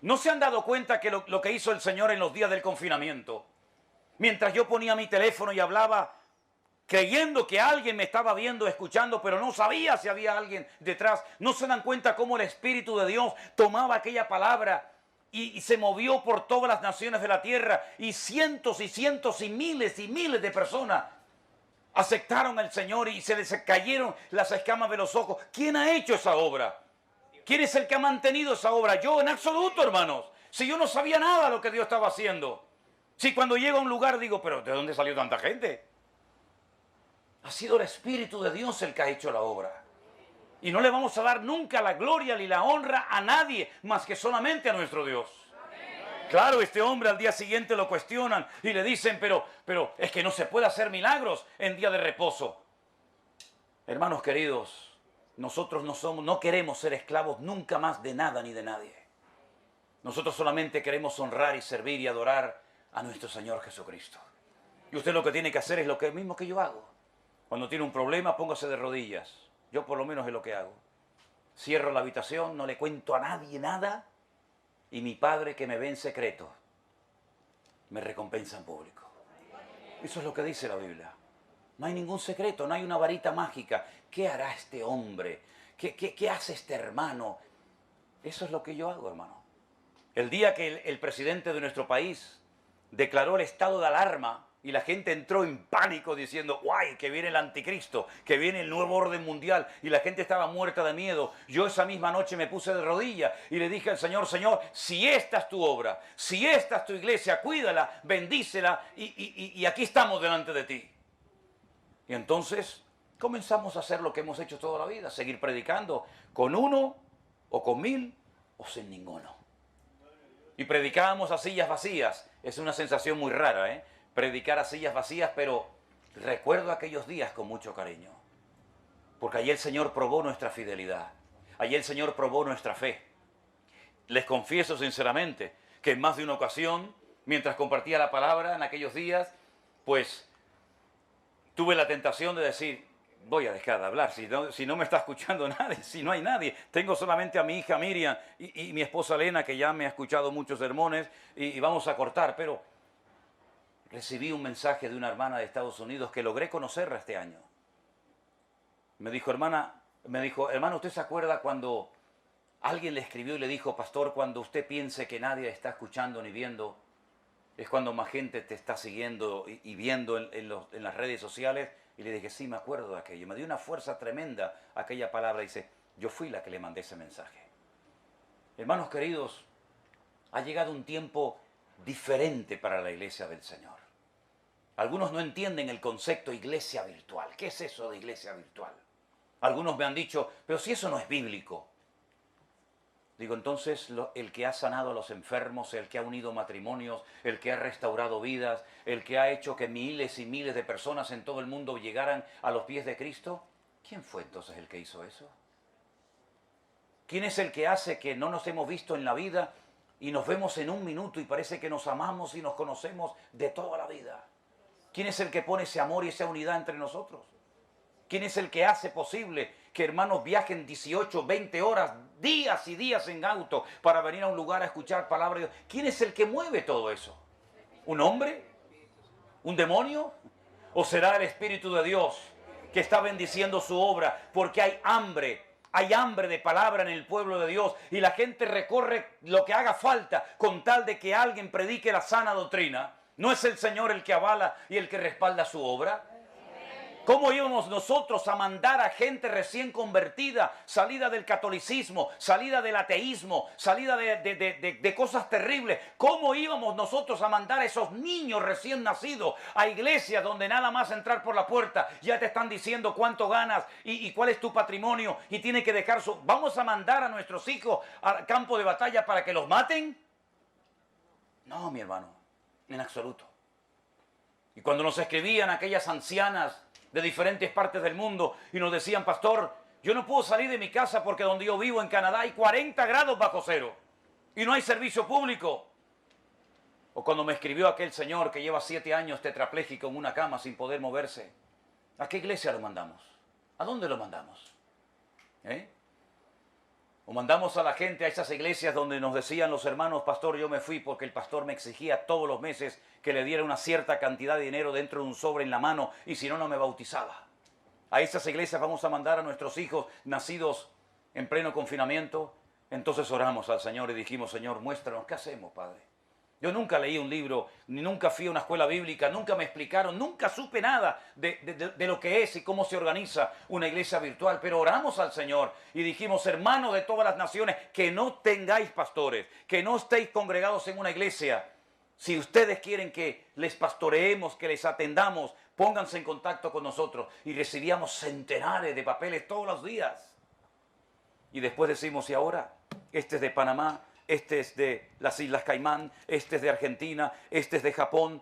[SPEAKER 1] ¿No se han dado cuenta que lo que hizo el Señor en los días del confinamiento? Mientras yo ponía mi teléfono y hablaba, creyendo que alguien me estaba viendo, escuchando, pero no sabía si había alguien detrás. ¿No se dan cuenta cómo el Espíritu de Dios tomaba aquella palabra y se movió por todas las naciones de la tierra? Y cientos y miles de personas aceptaron al Señor y se les cayeron las escamas de los ojos. ¿Quién ha hecho esa obra? ¿Quién es el que ha mantenido esa obra? Yo, en absoluto, hermanos. Si yo no sabía nada de lo que Dios estaba haciendo. Si cuando llego a un lugar digo, pero ¿de dónde salió tanta gente? Ha sido el Espíritu de Dios el que ha hecho la obra. Y no le vamos a dar nunca la gloria ni la honra a nadie, más que solamente a nuestro Dios. Claro, este hombre al día siguiente lo cuestionan y le dicen, pero es que no se puede hacer milagros en día de reposo. Hermanos queridos, nosotros no queremos ser esclavos nunca más de nada ni de nadie. Nosotros solamente queremos honrar y servir y adorar a nuestro Señor Jesucristo. Y usted lo que tiene que hacer es lo mismo que yo hago. Cuando tiene un problema, póngase de rodillas. Yo por lo menos es lo que hago. Cierro la habitación, no le cuento a nadie nada, y mi Padre que me ve en secreto me recompensa en público. Eso es lo que dice la Biblia. No hay ningún secreto, no hay una varita mágica. ¿Qué hará este hombre? ¿Qué hace este hermano? Eso es lo que yo hago, hermano. El día que el presidente de nuestro país declaró el estado de alarma y la gente entró en pánico diciendo, ¡guay! Que viene el anticristo, que viene el nuevo orden mundial, y la gente estaba muerta de miedo. Yo esa misma noche me puse de rodillas y le dije al Señor, Señor, si esta es tu obra, si esta es tu iglesia, cuídala, bendícela, y aquí estamos delante de ti. Y entonces comenzamos a hacer lo que hemos hecho toda la vida, seguir predicando con uno, o con 1000, o sin ninguno. Y predicábamos a sillas vacías. Es una sensación muy rara, ¿eh? Predicar a sillas vacías, pero recuerdo aquellos días con mucho cariño. Porque allí el Señor probó nuestra fidelidad. Allí el Señor probó nuestra fe. Les confieso sinceramente que en más de una ocasión, mientras compartía la palabra en aquellos días, pues tuve la tentación de decir, voy a dejar de hablar, si no me está escuchando nadie, si no hay nadie. Tengo solamente a mi hija Miriam y mi esposa Elena, que ya me ha escuchado muchos sermones, y vamos a cortar, pero recibí un mensaje de una hermana de Estados Unidos que logré conocerla este año. Me dijo, hermano, ¿usted se acuerda cuando alguien le escribió y le dijo, pastor, cuando usted piense que nadie está escuchando ni viendo, es cuando más gente te está siguiendo y viendo en las redes sociales? Y le dije, sí, me acuerdo de aquello. Me dio una fuerza tremenda aquella palabra. Dice, yo fui la que le mandé ese mensaje. Hermanos queridos, ha llegado un tiempo diferente para la iglesia del Señor. Algunos no entienden el concepto iglesia virtual. ¿Qué es eso de iglesia virtual? Algunos me han dicho, pero si eso no es bíblico. Digo, entonces el que ha sanado a los enfermos, el que ha unido matrimonios, el que ha restaurado vidas, el que ha hecho que miles y miles de personas en todo el mundo llegaran a los pies de Cristo, ¿quién fue entonces el que hizo eso? ¿Quién es el que hace que no nos hemos visto en la vida y nos vemos en un minuto y parece que nos amamos y nos conocemos de toda la vida? ¿Quién es el que pone ese amor y esa unidad entre nosotros? ¿Quién es el que hace posible que hermanos viajen 18, 20 horas, días y días en auto para venir a un lugar a escuchar palabra de Dios? ¿Quién es el que mueve todo eso? ¿Un hombre? ¿Un demonio? ¿O será el Espíritu de Dios que está bendiciendo su obra porque hay hambre de palabra en el pueblo de Dios y la gente recorre lo que haga falta con tal de que alguien predique la sana doctrina? ¿No es el Señor el que avala y el que respalda su obra? ¿Cómo íbamos nosotros a mandar a gente recién convertida, salida del catolicismo, salida del ateísmo, salida de cosas terribles? ¿Cómo íbamos nosotros a mandar a esos niños recién nacidos a iglesias donde nada más entrar por la puerta ya te están diciendo cuánto ganas y cuál es tu patrimonio y tiene que dejar su... ¿Vamos a mandar a nuestros hijos al campo de batalla para que los maten? No, mi hermano, en absoluto. Y cuando nos escribían aquellas ancianas de diferentes partes del mundo y nos decían, pastor, yo no puedo salir de mi casa porque donde yo vivo en Canadá hay 40 grados bajo cero y no hay servicio público. O cuando me escribió aquel señor que lleva 7 años tetrapléjico en una cama sin poder moverse, ¿a qué iglesia lo mandamos? ¿A dónde lo mandamos? O mandamos a la gente a esas iglesias donde nos decían los hermanos, pastor, yo me fui porque el pastor me exigía todos los meses que le diera una cierta cantidad de dinero dentro de un sobre en la mano y si no, no me bautizaba. A esas iglesias vamos a mandar a nuestros hijos nacidos en pleno confinamiento. Entonces oramos al Señor y dijimos, Señor, muéstranos, ¿qué hacemos, Padre? Yo nunca leí un libro, ni nunca fui a una escuela bíblica, nunca me explicaron, nunca supe nada de lo que es y cómo se organiza una iglesia virtual. Pero oramos al Señor y dijimos, hermanos de todas las naciones, que no tengáis pastores, que no estéis congregados en una iglesia. Si ustedes quieren que les pastoreemos, que les atendamos, pónganse en contacto con nosotros. Y recibíamos centenares de papeles todos los días. Y después decimos, ¿y ahora? Este es de Panamá. Este es de las Islas Caimán, este es de Argentina, este es de Japón,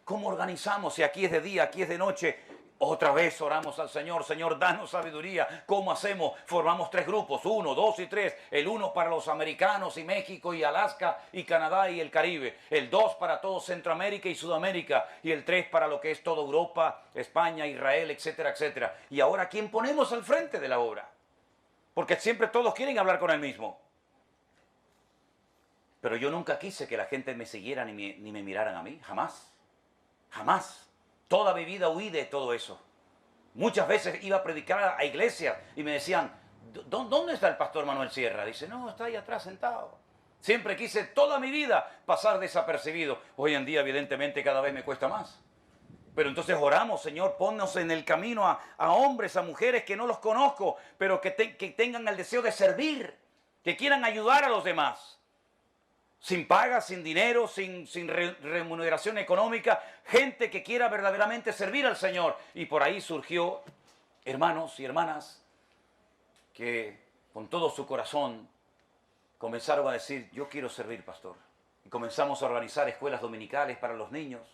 [SPEAKER 1] ¿Cómo organizamos? Si aquí es de día, aquí es de noche. Otra vez oramos al Señor, Señor, danos sabiduría. ¿Cómo hacemos? Formamos 3 grupos, 1, 2 y 3. El 1 para los americanos y México y Alaska y Canadá y el Caribe. El 2 para todo Centroamérica y Sudamérica. Y el 3 para lo que es toda Europa, España, Israel, etcétera, etcétera. Y ahora, ¿quién ponemos al frente de la obra? Porque siempre todos quieren hablar con el mismo. Pero yo nunca quise que la gente me siguiera ni me miraran a mí, jamás, jamás. Toda mi vida huí de todo eso. Muchas veces iba a predicar a iglesias y me decían, ¿dónde está el pastor Manuel Sierra? Dice, no, está ahí atrás sentado. Siempre quise toda mi vida pasar desapercibido. Hoy en día, evidentemente, cada vez me cuesta más. Pero entonces oramos, Señor, ponnos en el camino a hombres, a mujeres que no los conozco, pero que tengan el deseo de servir, que quieran ayudar a los demás. Sin paga, sin dinero, sin remuneración económica, gente que quiera verdaderamente servir al Señor. Y por ahí surgió hermanos y hermanas que con todo su corazón comenzaron a decir, yo quiero servir, pastor. Y comenzamos a organizar escuelas dominicales para los niños,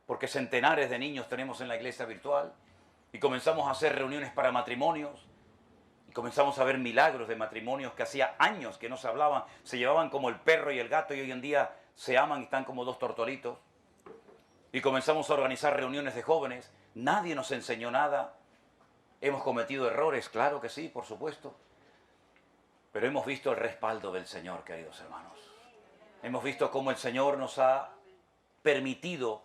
[SPEAKER 1] porque centenares de niños tenemos en la iglesia virtual. Y comenzamos a hacer reuniones para matrimonios. Comenzamos a ver milagros de matrimonios que hacía años que no se hablaban, se llevaban como el perro y el gato y hoy en día se aman y están como 2 tortolitos. Y comenzamos a organizar reuniones de jóvenes, nadie nos enseñó nada. Hemos cometido errores, claro que sí, por supuesto. Pero hemos visto el respaldo del Señor, queridos hermanos. Hemos visto cómo el Señor nos ha permitido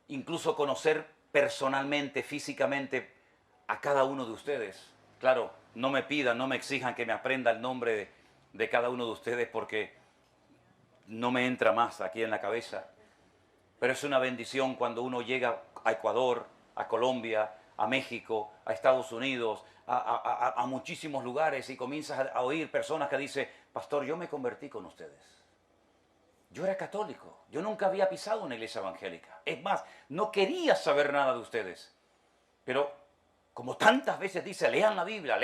[SPEAKER 1] incluso conocer personalmente, físicamente a cada uno de ustedes. Claro, no me pidan, no me exijan que me aprenda el nombre de cada uno de ustedes porque no me entra más aquí en la cabeza. Pero es una bendición cuando uno llega a Ecuador, a Colombia, a México, a Estados Unidos, a muchísimos lugares y comienzas a oír personas que dicen, pastor, yo me convertí con ustedes. Yo era católico, yo nunca había pisado una iglesia evangélica. Es más, no quería saber nada de ustedes. Pero como tantas veces dice, lean la Biblia,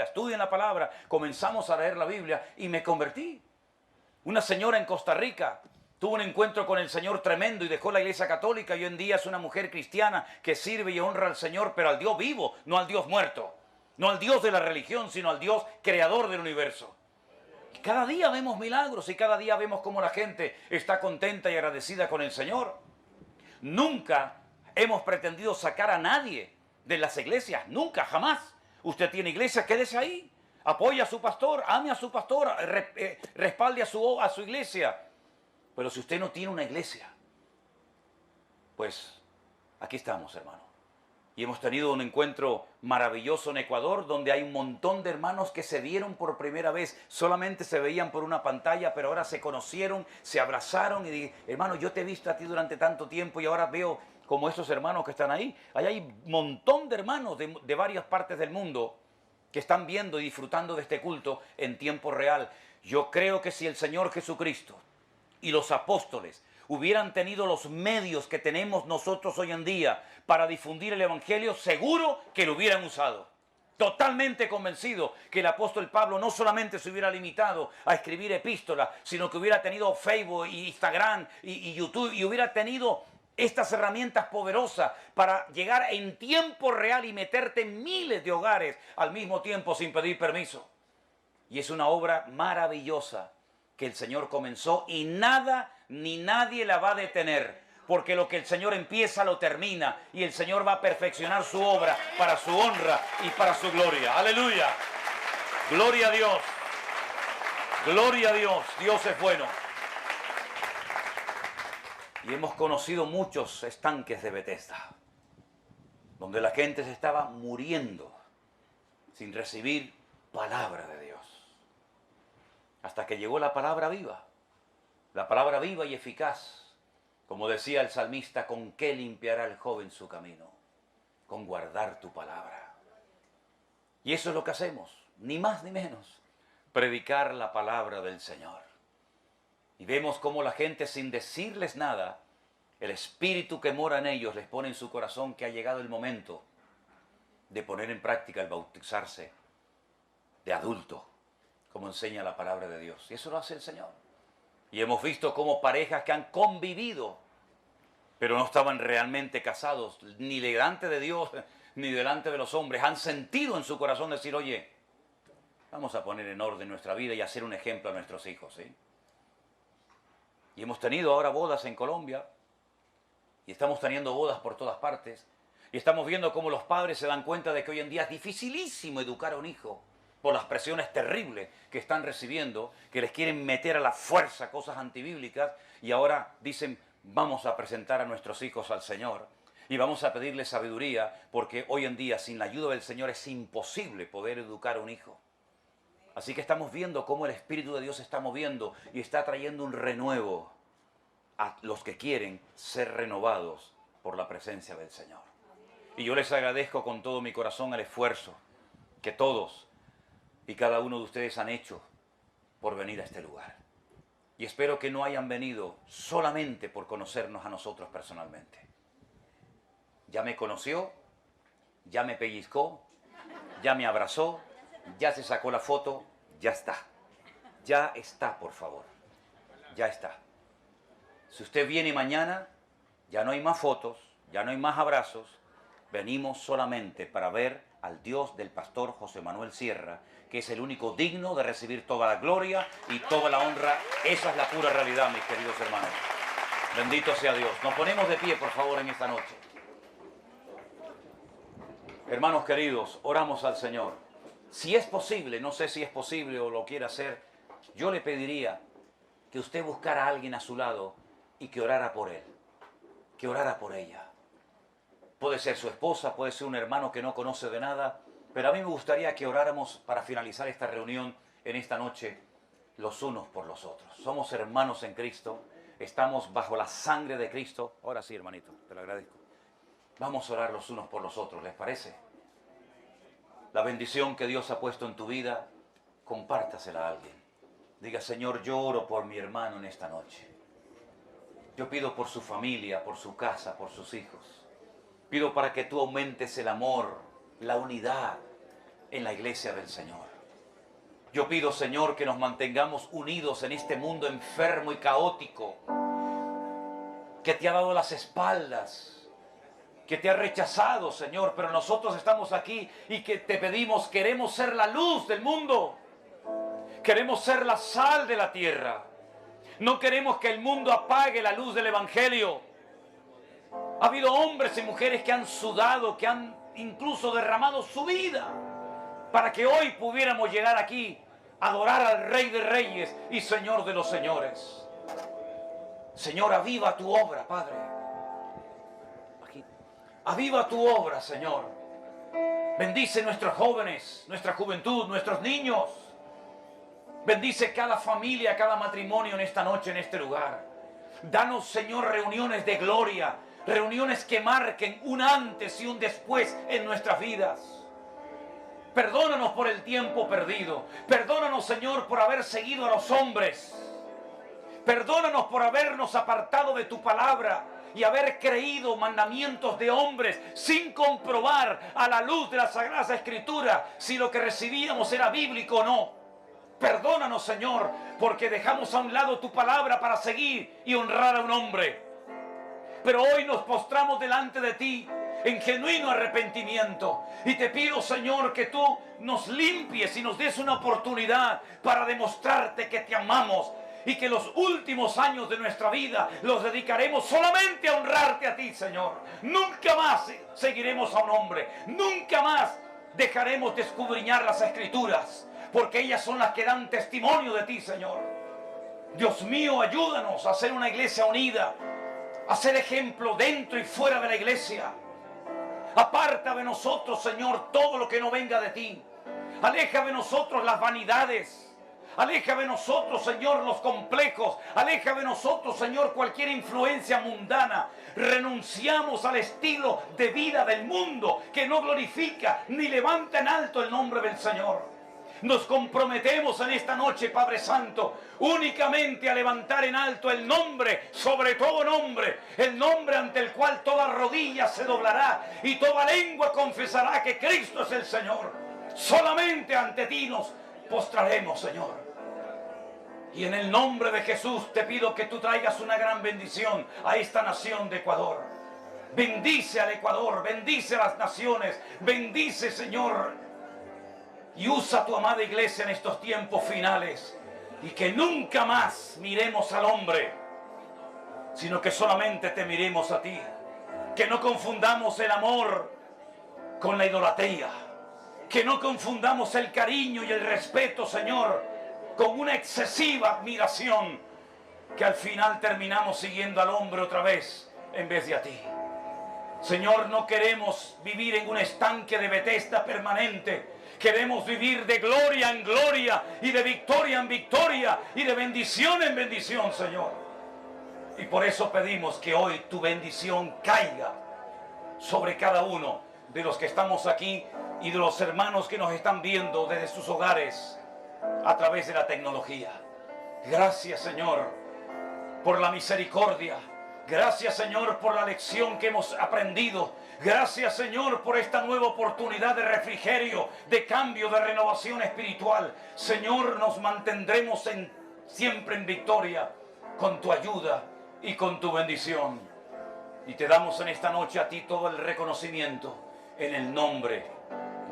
[SPEAKER 1] estudien la palabra. Comenzamos a leer la Biblia y me convertí. Una señora en Costa Rica tuvo un encuentro con el Señor tremendo y dejó la iglesia católica y hoy en día es una mujer cristiana que sirve y honra al Señor, pero al Dios vivo, no al Dios muerto. No al Dios de la religión, sino al Dios creador del universo. Y cada día vemos milagros y cada día vemos cómo la gente está contenta y agradecida con el Señor. Nunca hemos pretendido sacar a nadie de las iglesias, nunca, jamás. Usted tiene iglesia, quédese ahí, apoya a su pastor, ame a su pastor, respalde a su iglesia. Pero si usted no tiene una iglesia, pues aquí estamos, hermano. Y hemos tenido un encuentro maravilloso en Ecuador, donde hay un montón de hermanos que se vieron por primera vez, solamente se veían por una pantalla, pero ahora se conocieron, se abrazaron y dije, hermano, yo te he visto a ti durante tanto tiempo y ahora veo como estos hermanos que están ahí. Ahí hay un montón de hermanos de varias partes del mundo que están viendo y disfrutando de este culto en tiempo real. Yo creo que si el Señor Jesucristo y los apóstoles hubieran tenido los medios que tenemos nosotros hoy en día para difundir el Evangelio, seguro que lo hubieran usado. Totalmente convencido que el apóstol Pablo no solamente se hubiera limitado a escribir epístolas, sino que hubiera tenido Facebook, Instagram y YouTube y hubiera tenido estas herramientas poderosas para llegar en tiempo real y meterte en miles de hogares al mismo tiempo sin pedir permiso. Y es una obra maravillosa que el Señor comenzó y nada ni nadie la va a detener, porque lo que el Señor empieza lo termina y el Señor va a perfeccionar su obra para su honra y para su gloria. ¡Aleluya! ¡Gloria a Dios! Gloria a Dios, Dios es bueno. Y hemos conocido muchos estanques de Bethesda, donde la gente se estaba muriendo sin recibir palabra de Dios. Hasta que llegó la palabra viva y eficaz. Como decía el salmista, ¿con qué limpiará el joven su camino? Con guardar tu palabra. Y eso es lo que hacemos, ni más ni menos, predicar la palabra del Señor. Y vemos cómo la gente, sin decirles nada, el espíritu que mora en ellos les pone en su corazón que ha llegado el momento de poner en práctica el bautizarse de adulto, como enseña la palabra de Dios. Y eso lo hace el Señor. Y hemos visto cómo parejas que han convivido, pero no estaban realmente casados, ni delante de Dios, ni delante de los hombres, han sentido en su corazón decir, oye, vamos a poner en orden nuestra vida y hacer un ejemplo a nuestros hijos, ¿sí? Y hemos tenido ahora bodas en Colombia, y estamos teniendo bodas por todas partes, y estamos viendo cómo los padres se dan cuenta de que hoy en día es dificilísimo educar a un hijo, por las presiones terribles que están recibiendo, que les quieren meter a la fuerza cosas antibíblicas, y ahora dicen, vamos a presentar a nuestros hijos al Señor, y vamos a pedirle sabiduría, porque hoy en día, sin la ayuda del Señor, es imposible poder educar a un hijo. Así que estamos viendo cómo el Espíritu de Dios se está moviendo y está trayendo un renuevo a los que quieren ser renovados por la presencia del Señor. Y yo les agradezco con todo mi corazón el esfuerzo que todos y cada uno de ustedes han hecho por venir a este lugar. Y espero que no hayan venido solamente por conocernos a nosotros personalmente. Ya me conoció, ya me pellizcó, ya me abrazó, ya se sacó la foto, ya está. Ya está, por favor. Ya está. Si usted viene mañana, ya no hay más fotos, ya no hay más abrazos. Venimos solamente para ver al Dios del pastor José Manuel Sierra, que es el único digno de recibir toda la gloria y toda la honra. Esa es la pura realidad, mis queridos hermanos. Bendito sea Dios. Nos ponemos de pie, por favor, en esta noche. Hermanos queridos, oramos al Señor. Si es posible, no sé si es posible o lo quiere hacer, yo le pediría que usted buscara a alguien a su lado y que orara por él, que orara por ella. Puede ser su esposa, puede ser un hermano que no conoce de nada, pero a mí me gustaría que oráramos para finalizar esta reunión en esta noche los unos por los otros. Somos hermanos en Cristo, estamos bajo la sangre de Cristo. Ahora sí, hermanito, te lo agradezco. Vamos a orar los unos por los otros, ¿les parece? La bendición que Dios ha puesto en tu vida, compártasela a alguien. Diga, Señor, yo oro por mi hermano en esta noche. Yo pido por su familia, por su casa, por sus hijos. Pido para que tú aumentes el amor, la unidad en la iglesia del Señor. Yo pido, Señor, que nos mantengamos unidos en este mundo enfermo y caótico, que te ha dado las espaldas, que te ha rechazado, Señor, pero nosotros estamos aquí y que te pedimos, queremos ser la luz del mundo, queremos ser la sal de la tierra, no queremos que el mundo apague la luz del Evangelio. Ha habido hombres y mujeres que han sudado, que han incluso derramado su vida para que hoy pudiéramos llegar aquí a adorar al Rey de Reyes y Señor de los Señores. Señor, aviva tu obra, Padre. Aviva tu obra, Señor. Bendice nuestros jóvenes, nuestra juventud, nuestros niños. Bendice cada familia, cada matrimonio en esta noche, en este lugar. Danos, Señor, reuniones de gloria, reuniones que marquen un antes y un después en nuestras vidas. Perdónanos por el tiempo perdido. Perdónanos, Señor, por haber seguido a los hombres. Perdónanos por habernos apartado de tu palabra y haber creído mandamientos de hombres sin comprobar a la luz de la Sagrada Escritura si lo que recibíamos era bíblico o no. Perdónanos, Señor, porque dejamos a un lado tu palabra para seguir y honrar a un hombre. Pero hoy nos postramos delante de ti en genuino arrepentimiento y te pido, Señor, que tú nos limpies y nos des una oportunidad para demostrarte que te amamos y que los últimos años de nuestra vida los dedicaremos solamente a honrarte a ti, Señor. Nunca más seguiremos a un hombre, nunca más dejaremos de escudriñar las Escrituras, porque ellas son las que dan testimonio de ti, Señor. Dios mío, ayúdanos a ser una iglesia unida, a ser ejemplo dentro y fuera de la iglesia. Aparta de nosotros, Señor, todo lo que no venga de ti. Aleja de nosotros las vanidades. Aleja de nosotros, Señor, los complejos. Aleja de nosotros, Señor, cualquier influencia mundana. Renunciamos al estilo de vida del mundo que no glorifica ni levanta en alto el nombre del Señor. Nos comprometemos en esta noche, Padre Santo, únicamente a levantar en alto el nombre, sobre todo nombre, el nombre ante el cual toda rodilla se doblará y toda lengua confesará que Cristo es el Señor. Solamente ante ti nos postraremos, Señor. Y en el nombre de Jesús te pido que tú traigas una gran bendición a esta nación de Ecuador. Bendice al Ecuador, bendice a las naciones, bendice, Señor. Y usa tu amada iglesia en estos tiempos finales. Y que nunca más miremos al hombre, sino que solamente te miremos a ti. Que no confundamos el amor con la idolatría. Que no confundamos el cariño y el respeto, Señor, con una excesiva admiración. Que al final terminamos siguiendo al hombre otra vez en vez de a ti. Señor, no queremos vivir en un estanque de Betesda permanente. Queremos vivir de gloria en gloria y de victoria en victoria y de bendición en bendición, Señor. Y por eso pedimos que hoy tu bendición caiga sobre cada uno de los que estamos aquí y de los hermanos que nos están viendo desde sus hogares a través de la tecnología. Gracias, Señor, por la misericordia. Gracias, Señor, por la lección que hemos aprendido. Gracias, Señor, por esta nueva oportunidad de refrigerio, de cambio, de renovación espiritual. Señor, nos mantendremos siempre en victoria con tu ayuda y con tu bendición. Y te damos en esta noche a ti todo el reconocimiento en el nombre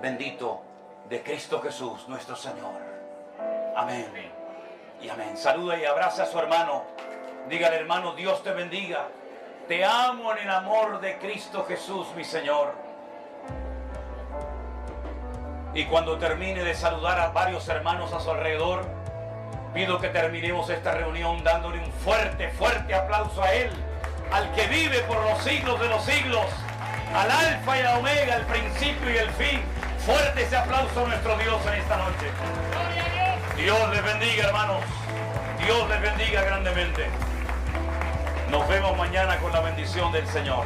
[SPEAKER 1] bendito de Cristo Jesús, nuestro Señor. Amén y amén. Saluda y abraza a su hermano. Dígale, hermano, Dios te bendiga. Te amo en el amor de Cristo Jesús, mi Señor. Y cuando termine de saludar a varios hermanos a su alrededor, pido que terminemos esta reunión dándole un fuerte, fuerte aplauso a Él, al que vive por los siglos de los siglos, al Alfa y la Omega, el principio y el fin. Fuerte ese aplauso a nuestro Dios en esta noche. Dios les bendiga, hermanos. Dios les bendiga grandemente. Nos vemos mañana con la bendición del Señor.